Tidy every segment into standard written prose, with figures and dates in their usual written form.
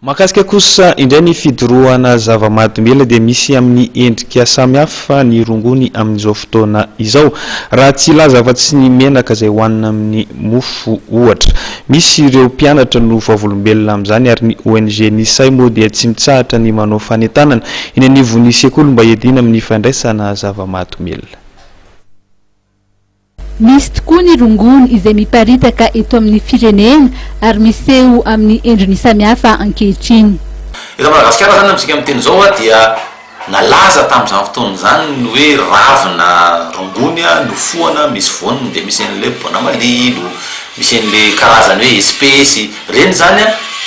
Mahakasika kosa indray ny fidorohana zava-mahadomela dia misy amin'ny endrika samihafa ny rongony amin'izao fotoana izao. Raha tsy laza fa tsy ny menaka izay hohanina amin'ny mofo ohatra. Misy ireo mpianatra no vavolombelona amin'izany ary ny ONG Nisay moa dia tsy mitsahatra ny manao fanentanana eny anivon'ny sekoly mba hiadiana amin'ny fandraisana zava-mahadomela. Misy tokoa ny rongony izay miparitaka eto amin'ny firenena ary miseho amin'ny endriny samihafa ankehitriny. Eto Madagasikara zany amitsika amin'ny teny zao dia nalaza tamin'izany fotoana zany ny hoe ravina rongony nofoana misy voniny dia misy an'ilay bonamalilo, misy an'ilay karazany hoe espèce reny zany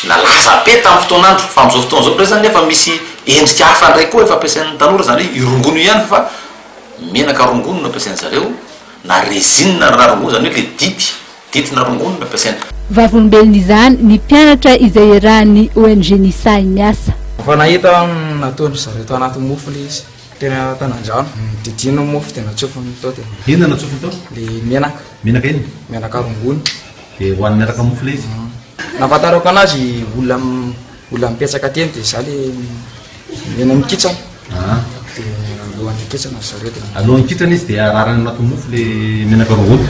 nalaza be tamin'ny fotoanandro fa amin'izao fotoana zao pre zany efa misy endrika hafa ndray koa efa ampiasain'ny tanora zany hoe rongony ihany fa menaka rongony no ampiasainy zareo na résine na rongony zany hoe le dity na rongony no ampiasaina. Vavolombelona izany ny mpianatra izay iarahan'ny ONG Nisay miasa. Fa nahita nataony zareo tao anaty mofo le izy tena tanandrano didino mofo tena tsofony tao tena. Inona na tsofony tao? Le menaka iny? Menaka rongony. Dia hoan'ny miaraka mofo le izy? Nafatarako anazy olona mipetsaka teny dia za le mena mikitsana. Dia alohan'ny kitsana zareo tena. Alohan'ny kitsana izy dia ararany anaty mofo le menaka rongony.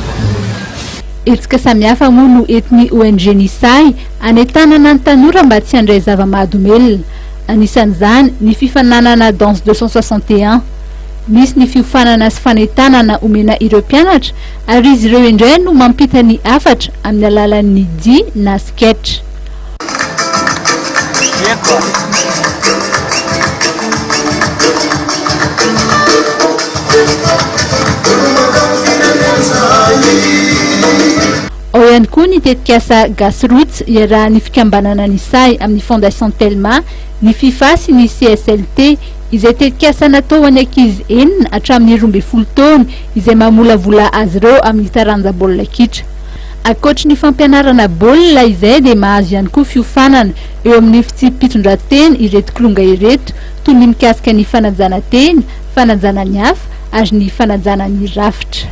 Hetsika samihafa moa no entin'ny ONG Nisay anentanana ny tanora mba tsy handray zava-mahadomelona. Anisan'izany ny fifananana danse 261. Misy ny fiofanana sy fanentanana omena ireo mpianatra ary izy ireo indray no mampita ny hafatra amin'ny alalan'ny dia na sketch. Ao ihany koa ny tetikasa Gasroots iarahan'ny fikambanana Nisay amin'ny Fondation Telma, ny FIFA sy ny CSLT izay tetikasa natao any ankizy enina hatramin'ny 12 taona izay mamolavola azy ireo amin'ny taranja baolina kitra. Ankoatra ny fampianarana baolina izay dia mahazo ihany koa fiofanana eo amin'ny fitsipitondran-teny ireto kolonga ireto toy ny mikasika ny fanajana teny, fanajana ny hafa ary ny fanajana ny rafitra.